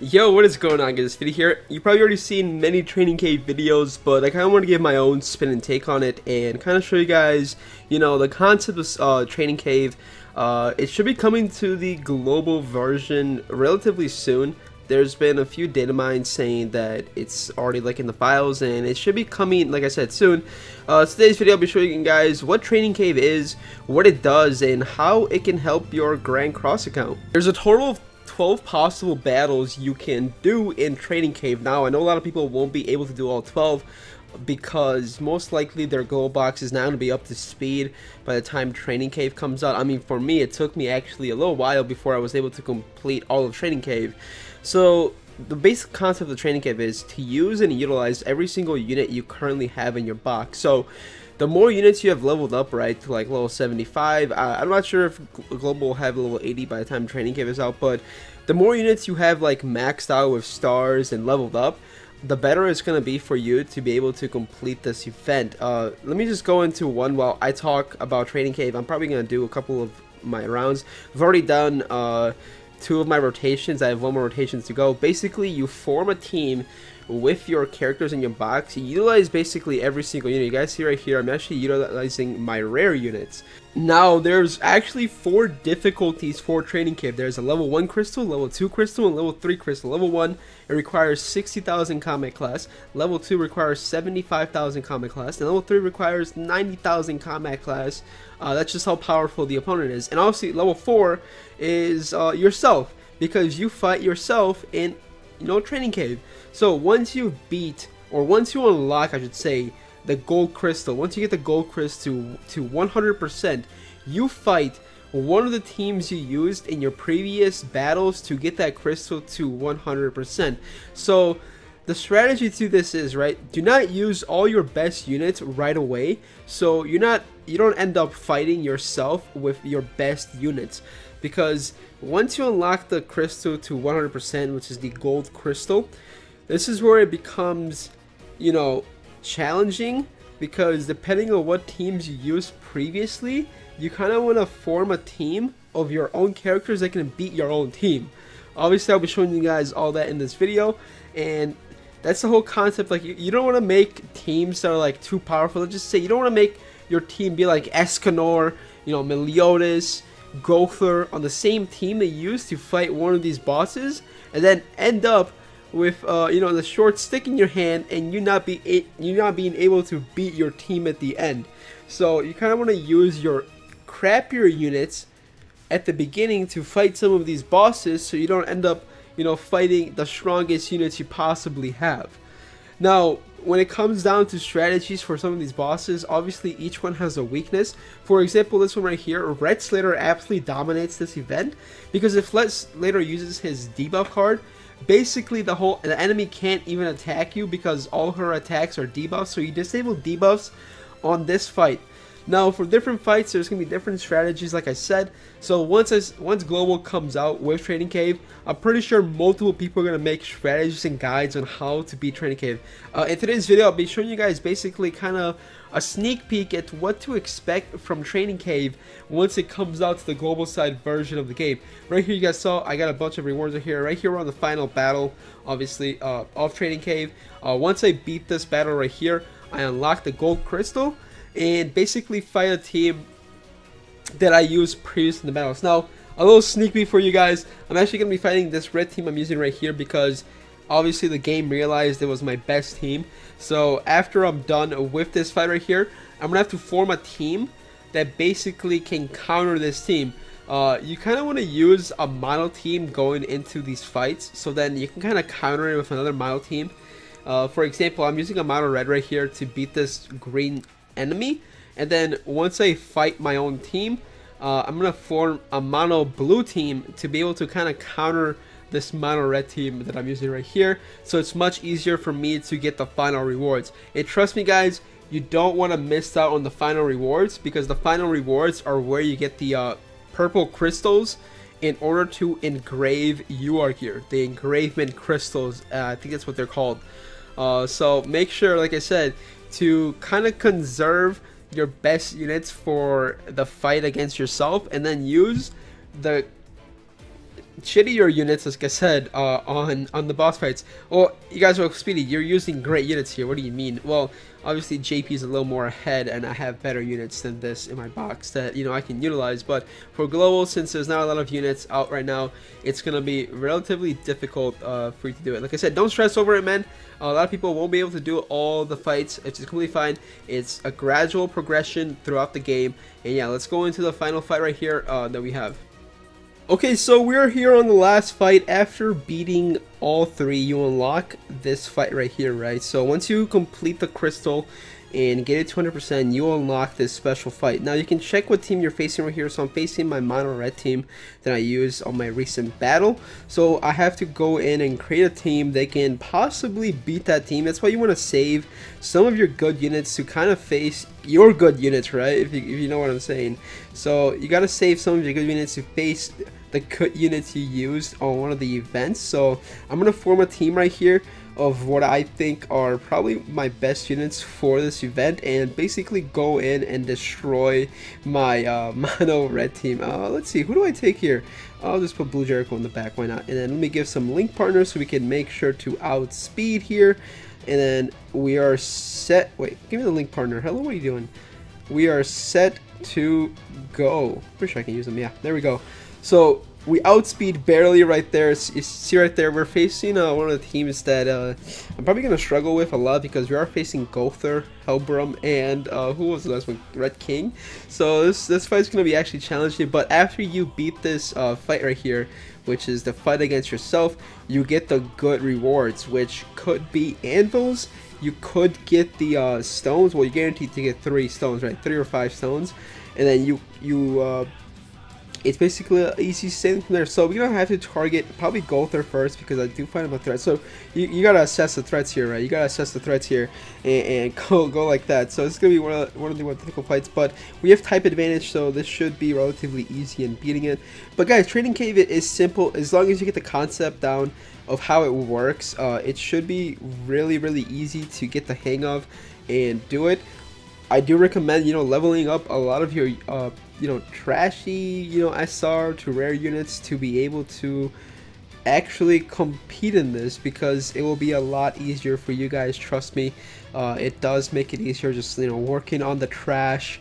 Yo, what is going on, guys? Fitty here. You probably already seen many Training Cave videos, but I kind of want to give my own spin and take on it and kind of show you guys, the concept of Training Cave. It should be coming to the global version relatively soon. There's been a few data mines saying that it's already in the files, and it should be coming, like I said, soon. Today's video I'll be showing you guys what Training Cave is, what it does, and how it can help your Grand Cross account. There's a total of 12 possible battles you can do in Training Cave. Now, I know a lot of people won't be able to do all 12 because most likely their gold box is not going to be up to speed by the time Training Cave comes out. I mean, for me, it took me actually a little while before I was able to complete all of Training Cave. So the basic concept of Training Cave is to use and utilize every single unit you currently have in your box. So the more units you have leveled up, right, to level 75, I'm not sure if Global will have level 80 by the time Training Cave is out, but the more units you have maxed out with stars and leveled up, the better it's going to be for you to be able to complete this event. Let me just go into one while I talk about Training Cave. I'm probably going to do a couple of my rounds. I've already done 2 of my rotations. I have 1 more rotations to go. Basically, you form a team with your characters in your box. You utilize basically every single unit. You guys see right here, I'm actually utilizing my rare units. Now, there's actually 4 difficulties for Training Cave. There's a level 1 crystal, level 2 crystal, and level 3 crystal. Level 1, it requires 60,000 combat class. Level 2 requires 75,000 combat class. And level 3 requires 90,000 combat class. That's just how powerful the opponent is. And obviously, level 4 is yourself, because you fight yourself in Training Cave. So once you beat, or once you unlock, I should say, the gold crystal, once you get the gold crystal to 100%, you fight one of the teams you used in your previous battles to get that crystal to 100%. So the strategy to this is, right, do not use all your best units right away, so you don't end up fighting yourself with your best units. Because once you unlock the crystal to 100%, which is the gold crystal, this is where it becomes, challenging, because depending on what teams you used previously, you kind of want to form a team of your own characters that can beat your own team. Obviously, I'll be showing you guys all that in this video, and that's the whole concept. You don't want to make teams that are too powerful. Let's just say you don't want to make your team be like Escanor, Meliodas, Gowther on the same team they used to fight one of these bosses, and then end up with the short stick in your hand and you not being able to beat your team at the end. So you kind of want to use your crappier units at the beginning to fight some of these bosses, so you don't end up fighting the strongest units you possibly have. Now, when it comes down to strategies for some of these bosses, obviously each one has a weakness. For example, this one right here, Red Slater absolutely dominates this event, because if Red Slater uses his debuff card, basically the enemy can't even attack you because all her attacks are debuffs, so you disable debuffs on this fight. Now, for different fights, there's going to be different strategies, like I said. So once Global comes out with Training Cave, I'm pretty sure multiple people are going to make strategies and guides on how to beat Training Cave. In today's video, I'll be showing you guys basically kind of a sneak peek at what to expect from Training Cave once it comes out to the global side version of the game. Right here, you guys saw I got a bunch of rewards right here. Right here, we're on the final battle, obviously, of Training Cave. Once I beat this battle right here, I unlock the gold crystal and basically fight a team that I used previous in the battles. Now, a little sneak peek for you guys, I'm actually going to be fighting this red team I'm using right here, because obviously the game realized it was my best team. So after I'm done with this fight right here, I'm going to have to form a team that basically can counter this team. You kind of want to use a mono team going into these fights, so then you can kind of counter it with another mono team. For example, I'm using a mono red right here to beat this green enemy, and then once I fight my own team, I'm gonna form a mono blue team to be able to kind of counter this mono red team that I'm using right here, so it's much easier for me to get the final rewards. And trust me guys, you don't want to miss out on the final rewards, because the final rewards are where you get the purple crystals in order to engrave your gear, the engravement crystals. I think that's what they're called. So make sure, like I said, to kind of conserve your best units for the fight against yourself, and then use the shittier units, like I said, on the boss fights. Well, you guys are Speedy, you're using great units here. What do you mean? Well, obviously JP is a little more ahead, and I have better units than this in my box that, you know, I can utilize. But for global, since there's not a lot of units out right now, it's gonna be relatively difficult for you to do it. Like I said, don't stress over it, man. A lot of people won't be able to do all the fights. It's completely fine. It's a gradual progression throughout the game. And yeah, let's go into the final fight right here that we have. Okay, so we're here on the last fight. After beating all three, you unlock this fight right here, right? So once you complete the crystal and get it to 100%, you unlock this special fight. Now you can check what team you're facing right here. So I'm facing my mono red team that I used on my recent battle. So I have to go in and create a team that can possibly beat that team. That's why you want to save some of your good units to kind of face your good units, right? If you know what I'm saying. So you got to save some of your good units to face the good units you used on one of the events. So I'm going to form a team right here of what I think are probably my best units for this event, and basically go in and destroy my mono red team. Let's see, who do I take here? I'll just put Blue Jericho in the back, why not? And then let me give some link partners so we can make sure to outspeed here. And then we are set. Wait, give me the link partner. Hello, what are you doing? We are set to go. Pretty sure I can use them. Yeah, there we go. So we outspeed barely right there. You see right there, we're facing one of the teams that I'm probably going to struggle with a lot, because we are facing Gowther, Helbram, and who was the last one? Red King. So this fight's going to be actually challenging, but after you beat this fight right here, which is the fight against yourself, you get the good rewards, which could be anvils. You could get the stones. Well, you're guaranteed to get 3 stones, right? 3 or 5 stones. And then it's basically an easy sailing from there. So we're gonna have to target probably Gowther first, because I do find him a threat. So you gotta assess the threats here, right? You gotta assess the threats here and go like that. So it's gonna be one of the more difficult fights, but we have type advantage, so this should be relatively easy in beating it. But guys, Training Cave is simple as long as you get the concept down of how it works. It should be really easy to get the hang of and do it. I do recommend, you know, leveling up a lot of your you know, trashy, you know, SR to rare units to be able to actually compete in this, because it will be a lot easier for you guys, trust me. It does make it easier, just, you know, working on the trash.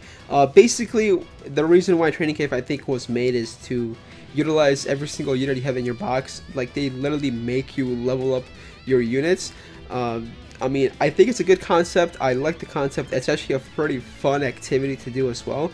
Basically the reason why Training Cave I think was made is to utilize every single unit you have in your box. Like, they literally make you level up your units. I mean, I think it's a good concept. I like the concept. It's actually a pretty fun activity to do as well.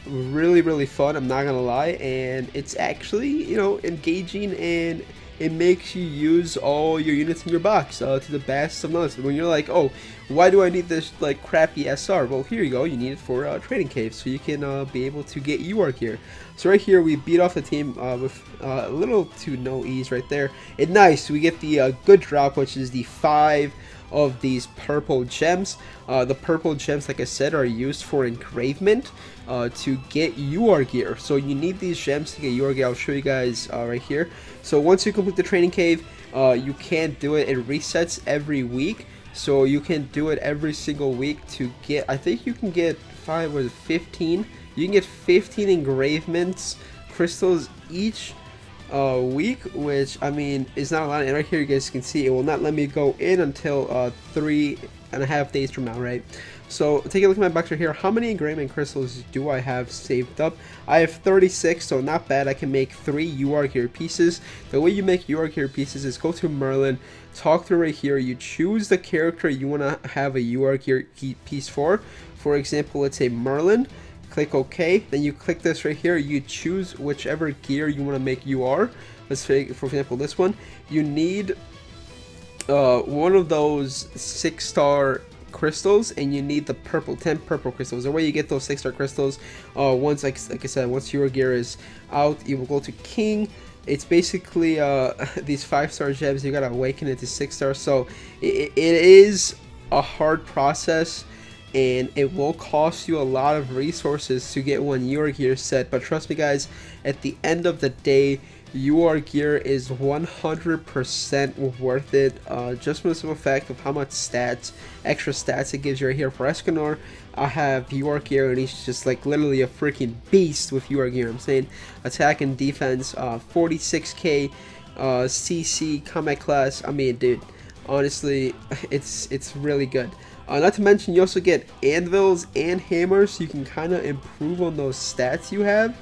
Really fun, I'm not gonna lie, and it's actually, you know, engaging, and it makes you use all your units in your box to the best of knowledge. When you're like, oh, why do I need this like crappy SR? Well, here you go, you need it for Training Cave, so you can be able to get UR gear. So right here we beat off the team with a little to no ease right there. And nice, we get the good drop, which is the 5 of these purple gems. The purple gems, like I said, are used for engravement to get UR gear. So you need these gems to get UR gear. I'll show you guys right here. So once you complete the Training Cave, you can't do it. It resets every week, so you can do it every single week to get, I think you can get 15. You can get 15 engravements crystals each week, which I mean is not a lot. And right here you guys can see it will not let me go in until 3.5 days from now, right? So take a look at my box right here. How many engravement crystals do I have saved up? I have 36, so not bad. I can make 3 UR gear pieces. The way you make UR gear pieces is go to Merlin, talk through right here, you choose the character you want to have a UR gear piece for. For example, let's say Merlin. Click OK, then you click this right here, you choose whichever gear you want to make UR. Let's say, for example, this one. You need one of those 6-star crystals, and you need the 10 purple crystals. The way you get those 6-star crystals, once like I said, once your gear is out, you will go to King. It's basically these 5-star gems. You gotta awaken it to 6-star. So it is a hard process, and it will cost you a lot of resources to get one UR gear set. But trust me guys, at the end of the day, UR gear is 100% worth it, just for the simple fact of how much extra stats it gives you right here. For Escanor, I have UR gear, and he's just like literally a freaking beast with UR gear. I'm saying attack and defense, 46k, CC, combat class. I mean, dude, honestly, it's really good. Not to mention, you also get anvils and hammers, so you can kind of improve on those stats you have.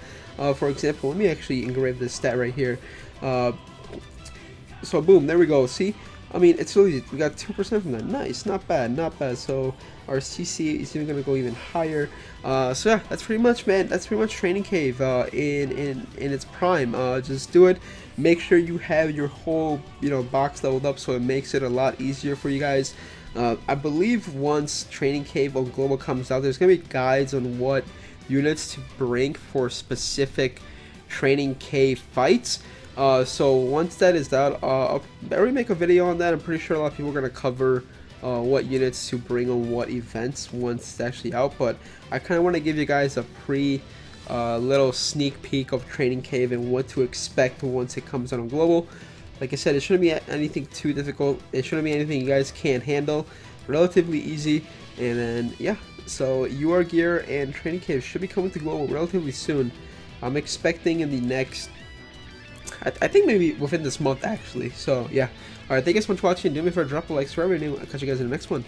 For example, let me actually engrave this stat right here. So boom, there we go. See, I mean, it's really, we got 2% from that. Nice, not bad, not bad. So our CC is even gonna go even higher. So yeah, that's pretty much, man. That's pretty much Training Cave in its prime. Just do it. Make sure you have your whole, you know, box leveled up, so it makes it a lot easier for you guys. I believe once Training Cave on Global comes out, there's gonna be guides on what units to bring for specific Training Cave fights. So once that is out, I'll already make a video on that. I'm pretty sure a lot of people are gonna cover what units to bring on what events once it's actually out. But I kind of want to give you guys a little sneak peek of Training Cave and what to expect once it comes out on Global. Like I said, it shouldn't be anything too difficult. It shouldn't be anything you guys can't handle. Relatively easy. And then, yeah. So, UR gear and Training Cave should be coming to Global relatively soon. I'm expecting in the next... I think maybe within this month, actually. So, yeah. Alright, thank you guys so much for watching. Do me a favor, drop a like, subscribe, and I'll catch you guys in the next one.